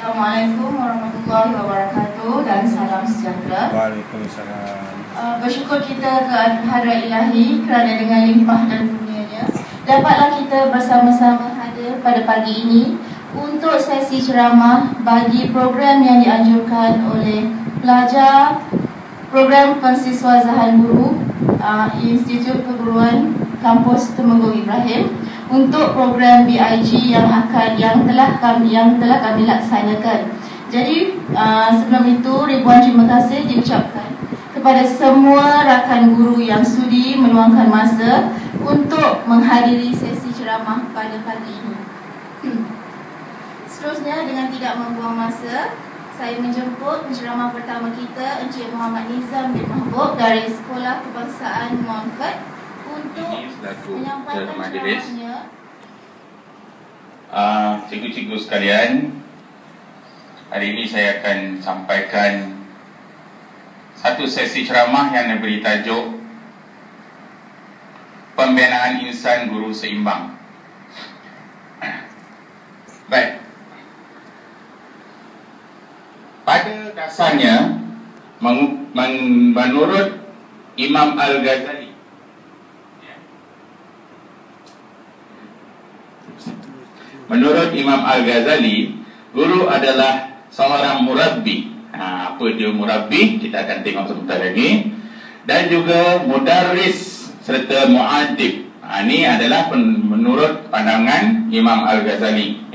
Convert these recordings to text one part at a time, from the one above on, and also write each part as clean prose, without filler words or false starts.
Assalamualaikum warahmatullahi wabarakatuh dan salam sejahtera. Waalaikumsalam. Bersyukur kita kehadrat Ilahi kerana dengan limpah dan kurnianya dapatlah kita bersama-sama hadir pada pagi ini untuk sesi ceramah bagi program yang dianjurkan oleh pelajar program pensiswa Zahan Guru Institut Keguruan Kampus Temenggung Ibrahim untuk program BIG yang telah kami laksanakan. Jadi sebelum itu ribuan terima kasih diucapkan kepada semua rakan guru yang sudi meluangkan masa untuk menghadiri sesi ceramah pada pagi ini. Seterusnya dengan tidak membuang masa, saya menjemput penceramah pertama kita, Encik Muhammad Nizam bin Mahbub dari Sekolah Kebangsaan Montfort untuk menyampaikan ceramahnya. Cikgu-cikgu sekalian, hari ini saya akan sampaikan satu sesi ceramah yang diberi tajuk Pembinaan Insan Guru Seimbang. Baik. Pada dasarnya, menurut Imam Al-Ghazali, guru adalah seorang murabbi. Apa dia murabbi? Kita akan tengok sebentar lagi. Dan juga mudarris serta mu'adib. Ini adalah menurut pandangan Imam Al-Ghazali.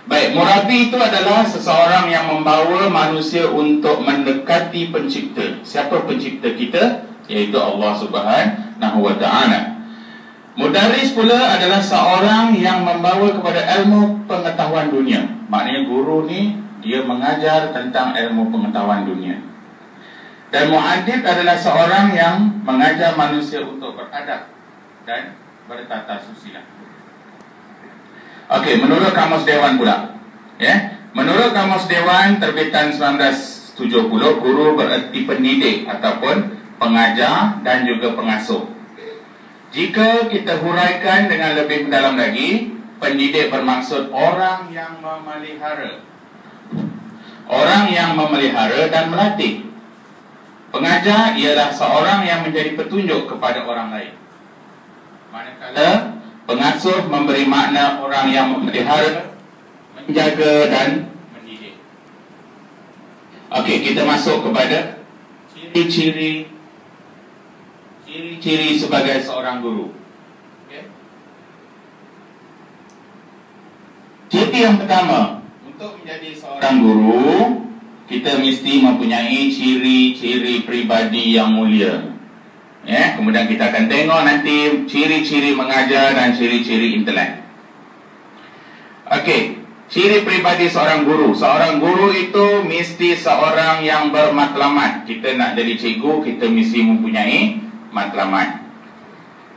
Baik, murabbi itu adalah seseorang yang membawa manusia untuk mendekati pencipta. Siapa pencipta kita? Iaitu Allah Subhanahu wa ta'ala. Mudarris pula adalah seorang yang membawa kepada ilmu pengetahuan dunia. Maknanya guru ni dia mengajar tentang ilmu pengetahuan dunia. Dan mu'adib adalah seorang yang mengajar manusia untuk beradab dan bertata susila. Okey, menurut Kamus Dewan pula. Menurut Kamus Dewan terbitan 1970, guru bererti pendidik ataupun pengajar dan juga pengasuh. Jika kita huraikan dengan lebih mendalam lagi, pendidik bermaksud orang yang memelihara. Orang yang memelihara dan melatih. Pengajar ialah seorang yang menjadi petunjuk kepada orang lain. Manakala pengasuh memberi makna orang yang memelihara, menjaga dan mendidik. Okey, kita masuk kepada ciri-ciri sebagai seorang guru. Ciri yang pertama, untuk menjadi seorang guru, kita mesti mempunyai ciri-ciri pribadi yang mulia. Kemudian kita akan tengok nanti ciri-ciri mengajar dan ciri-ciri intelek. Okey, ciri pribadi seorang guru. Seorang guru itu mesti seorang yang bermatlamat. Kita nak jadi cikgu, kita mesti mempunyai matlamat.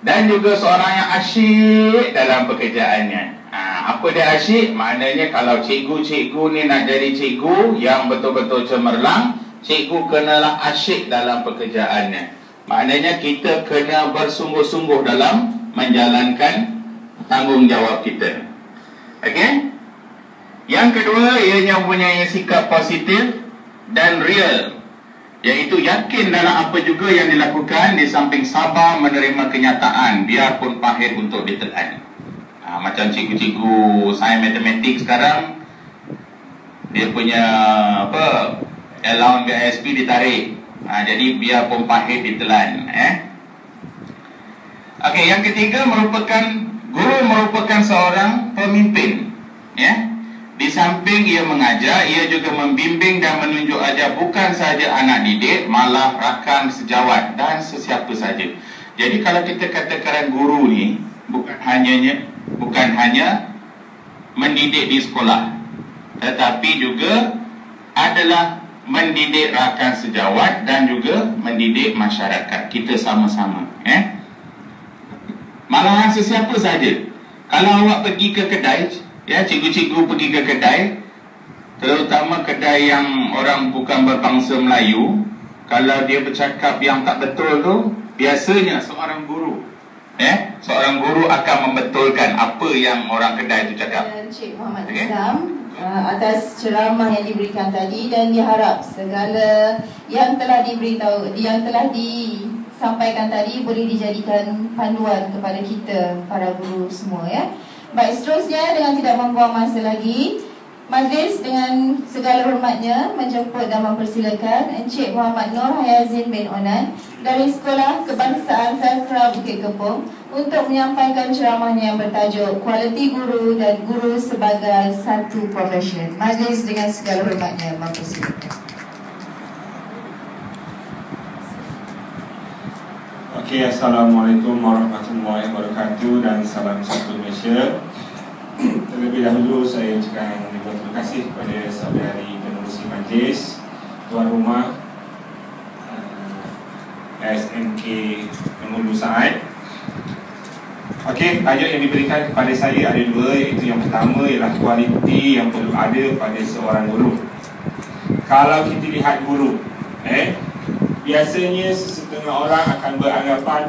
Dan juga seorang yang asyik dalam pekerjaannya. Apa dia asyik? Maknanya kalau cikgu-cikgu ni nak jadi cikgu yang betul-betul cemerlang, cikgu kenalah asyik dalam pekerjaannya. Maknanya kita kena bersungguh-sungguh dalam menjalankan tanggungjawab kita. Okey? Yang kedua, ianya mempunyai sikap positif dan real, iaitu yakin dalam apa juga yang dilakukan, di samping sabar menerima kenyataan biarpun pahit untuk ditelan. Macam cikgu-cikgu sains matematik sekarang, dia punya allowance BSP ditarik. Jadi biarpun pahit ditelan. Okey, yang ketiga, guru merupakan seorang pemimpin. Di samping ia mengajar, ia juga membimbing dan menunjuk ajar bukan sahaja anak didik, malah rakan sejawat dan sesiapa saja. Jadi kalau kita katakan guru ni bukan hanya mendidik di sekolah, tetapi juga adalah mendidik rakan sejawat dan juga mendidik masyarakat. Kita sama-sama. Malahan sesiapa saja. Kalau awak pergi ke kedai, cikgu-cikgu pergi ke kedai, terutama kedai yang orang bukan berbangsa Melayu, kalau dia bercakap yang tak betul tu, biasanya seorang guru akan membetulkan apa yang orang kedai itu cakap. Encik Muhammad Nizam, atas ceramah yang diberikan tadi, dan diharap segala yang telah disampaikan tadi boleh dijadikan panduan kepada kita para guru semua, ya. Baik, seterusnya dengan tidak membuang masa lagi, majlis dengan segala hormatnya menjemput dan mempersilakan Encik Muhammad Nur Hayazin bin Onan dari Sekolah Kebangsaan Zakra Bukit Kepong untuk menyampaikan ceramahnya yang bertajuk Kualiti Guru dan Guru Sebagai Satu Profession. Majlis dengan segala hormatnya mempersilakan. Okey, Assalamualaikum warahmatullahi wabarakatuh dan salam satu Malaysia. Terlebih dahulu saya ucapkan terima kasih kepada saudari penerusi majlis, tuan rumah SMK Penghulu Saat. Okey, tajuk yang diberikan kepada saya ada dua, iaitu yang pertama ialah kualiti yang perlu ada pada seorang guru. Kalau kita lihat guru, biasanya setengah orang akan beranggapan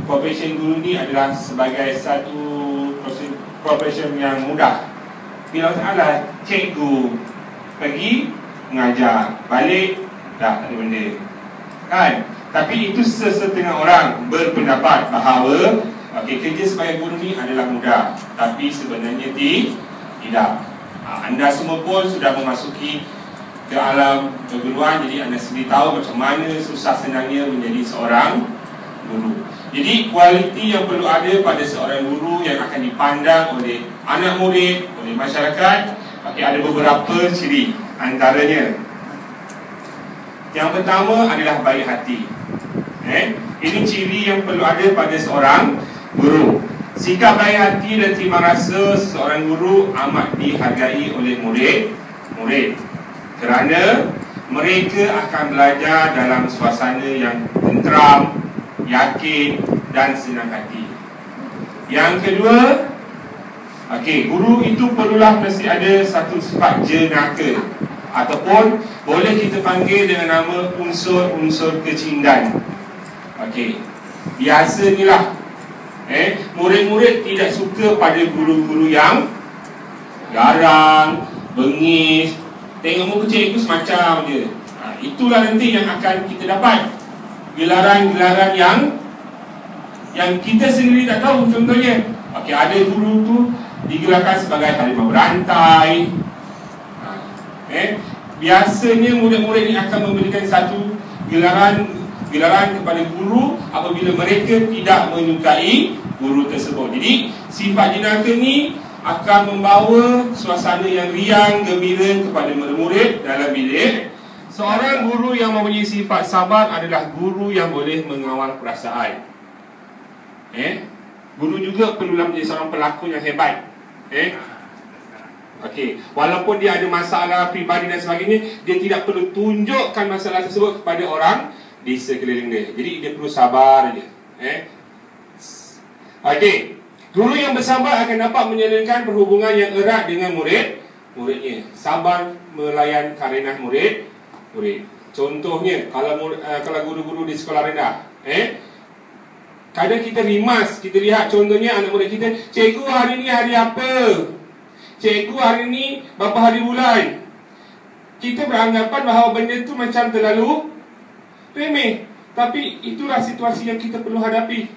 profesi guru ni adalah sebagai satu profesi yang mudah. Bila Allah cikgu pergi mengajar, balik dah ada benda, kan? Tapi itu sesetengah orang berpendapat bahawa kerja sebagai guru ni adalah mudah. Tapi sebenarnya tidak. Anda semua pun sudah memasuki ke alam keguruan, jadi anda sendiri tahu macam mana susah senangnya menjadi seorang guru. Jadi kualiti yang perlu ada pada seorang guru yang akan dipandang oleh anak murid, oleh masyarakat, ada beberapa ciri. Antaranya, yang pertama adalah baik hati. Ini ciri yang perlu ada pada seorang guru. Sikap baik hati dan terima rasa seorang guru amat dihargai oleh murid-murid, kerana mereka akan belajar dalam suasana yang tenteram, yakin dan senang hati. Yang kedua, guru itu perlulah mesti ada satu sifat jenaka, ataupun boleh kita panggil dengan nama unsur-unsur kecindan. Biasanya lah murid-murid tidak suka pada guru-guru yang garang, bengis, tengok muka cikgu semacam je. Itulah nanti yang akan kita dapat gelaran-gelaran yang kita sendiri tak tahu. Contohnya, ada guru tu digelarkan sebagai harimau berantai. Biasanya murid-murid ini akan memberikan satu gelaran kepada guru apabila mereka tidak menyukai guru tersebut. Jadi sifat jenaka ni akan membawa suasana yang riang, gembira kepada murid-murid dalam bilik. Seorang guru yang mempunyai sifat sabar adalah guru yang boleh mengawal perasaan. Guru juga perlulah menjadi seorang pelakon yang hebat. Walaupun dia ada masalah peribadi dan sebagainya, dia tidak perlu tunjukkan masalah tersebut kepada orang di sekeliling dia. Jadi dia perlu sabar saja. Guru yang bersabar akan dapat menjalinkan perhubungan yang erat dengan muridnya. Sabar melayan karenah murid. Contohnya, kalau guru-guru di sekolah rendah, kadang kita rimas, kita lihat contohnya anak murid kita, cikgu hari ni hari apa? Cikgu hari ni berapa hari bulan? Kita beranggapan bahawa benda tu macam terlalu remeh, tapi itulah situasi yang kita perlu hadapi.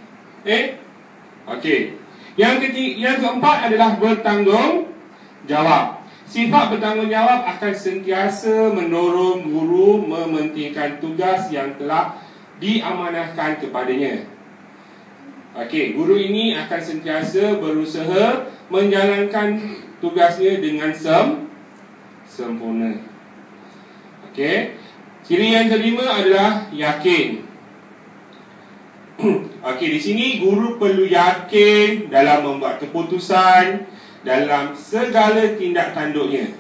Yang keempat adalah bertanggungjawab. Sifat bertanggungjawab akan sentiasa mendorong guru mementingkan tugas yang telah diamanahkan kepadanya. Guru ini akan sentiasa berusaha menjalankan tugasnya dengan sempurna. Ciri yang kelima adalah yakin. Di sini guru perlu yakin dalam membuat keputusan dalam segala tindak tanduknya.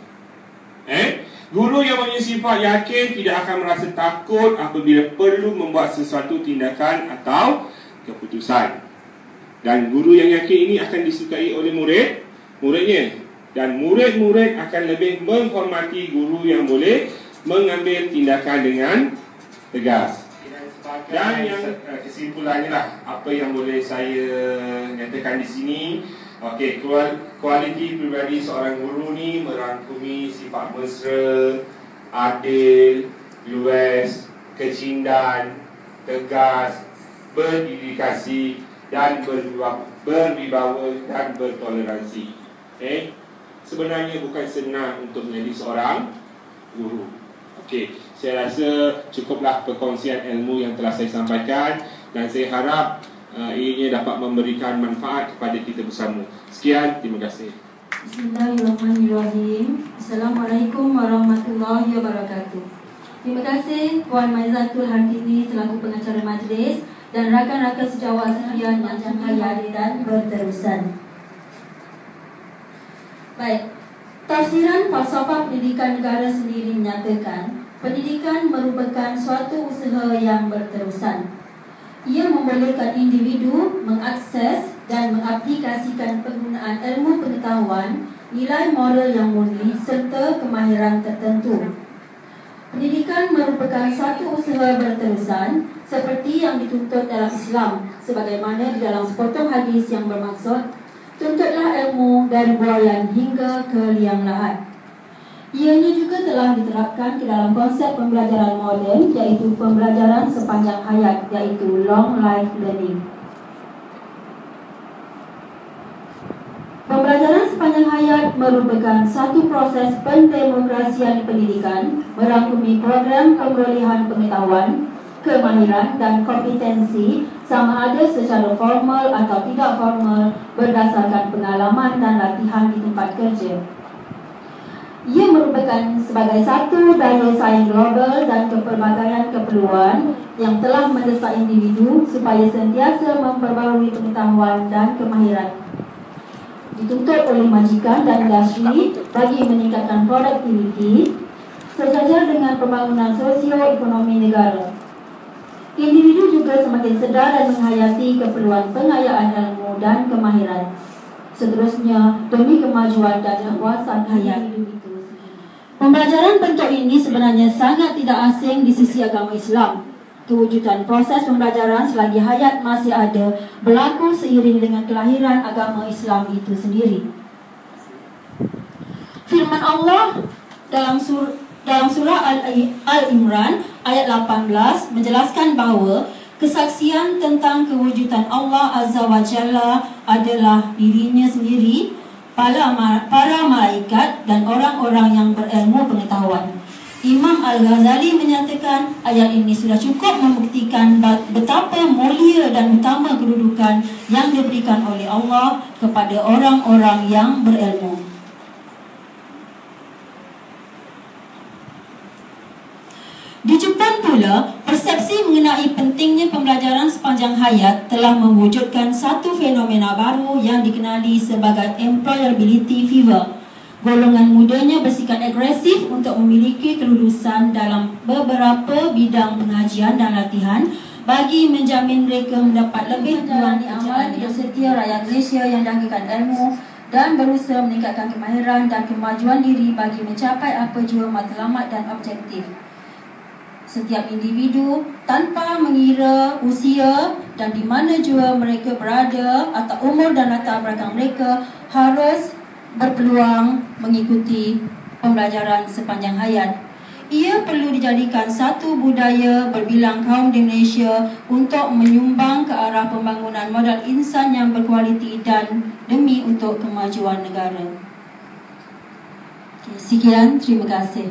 Guru yang mempunyai sifat yakin tidak akan merasa takut apabila perlu membuat sesuatu tindakan atau keputusan. Dan guru yang yakin ini akan disukai oleh muridnya, dan murid-murid akan lebih menghormati guru yang boleh mengambil tindakan dengan tegas. Dan yang kesimpulannya lah, apa yang boleh saya nyatakan di sini, Okey, kualiti pribadi seorang guru ni merangkumi sifat mesra, adil, luas, kecindan, tegas, berdedikasi dan berwibawa dan bertoleransi. Sebenarnya bukan senang untuk menjadi seorang guru. Okey, saya rasa cukuplah perkongsian ilmu yang telah saya sampaikan dan saya harap ianya dapat memberikan manfaat kepada kita bersama. Sekian, terima kasih. Bismillahirrahmanirrahim. Assalamualaikum warahmatullahi wabarakatuh. Terima kasih Puan Maizatul Hartini selaku pengacara majlis dan rakan-rakan sejawat sekalian yang cahaya dan berterusan. Baik, tafsiran falsafah pendidikan negara sendiri menyatakan pendidikan merupakan suatu usaha yang berterusan. Ia membolehkan individu mengakses dan mengaplikasikan penggunaan ilmu pengetahuan, nilai moral yang murni serta kemahiran tertentu. Pendidikan merupakan satu usaha berterusan seperti yang dituntut dalam Islam, sebagaimana di dalam sepotong hadis yang bermaksud, tuntutlah ilmu dari buayan hingga ke liang lahat. Ianya juga telah diterapkan ke dalam konsep pembelajaran moden, iaitu pembelajaran sepanjang hayat, iaitu long life learning. Pembelajaran sepanjang hayat merupakan satu proses pendemokrasian pendidikan, merangkumi program pemerolehan pengetahuan, kemahiran dan kompetensi sama ada secara formal atau tidak formal berdasarkan pengalaman dan latihan di tempat kerja. Ia merupakan sebagai satu daya saing global dan kepelbagaian keperluan yang telah mendesak individu supaya sentiasa memperbarui pengetahuan dan kemahiran. Dituntut oleh majikan dan industri bagi meningkatkan produktiviti sejajar dengan pembangunan sosio-ekonomi negara. Individu juga semakin sedar dan menghayati keperluan pengayaan ilmu dan kemahiran. Seterusnya, demi kemajuan dan kepuasan hayat. Pembelajaran bentuk ini sebenarnya sangat tidak asing di sisi agama Islam. Kewujudan proses pembelajaran selagi hayat masih ada berlaku seiring dengan kelahiran agama Islam itu sendiri. Firman Allah dalam surah Al-Imran ayat 18 menjelaskan bahawa kesaksian tentang kewujudan Allah Azza wa Jalla adalah dirinya sendiri, para malaikat dan orang-orang yang berilmu pengetahuan. Imam Al-Ghazali menyatakan ayat ini sudah cukup membuktikan betapa mulia dan utama kedudukan yang diberikan oleh Allah kepada orang-orang yang berilmu. Di Jepun pula, persepsi mengenai pentingnya pembelajaran sepanjang hayat telah mewujudkan satu fenomena baru yang dikenali sebagai employability fever. Golongan mudanya bersikap agresif untuk memiliki kelulusan dalam beberapa bidang pengajian dan latihan bagi menjamin mereka mendapat lebih peluang pekerjaan. Hidup setia rakyat Malaysia yang dahgakan ilmu dan berusaha meningkatkan kemahiran dan kemajuan diri bagi mencapai apa jua matlamat dan objektif. Setiap individu tanpa mengira usia dan di mana jua mereka berada atau umur dan latar belakang mereka harus berpeluang mengikuti pembelajaran sepanjang hayat. Ia perlu dijadikan satu budaya berbilang kaum di Malaysia untuk menyumbang ke arah pembangunan modal insan yang berkualiti dan demi untuk kemajuan negara. Sekian, terima kasih.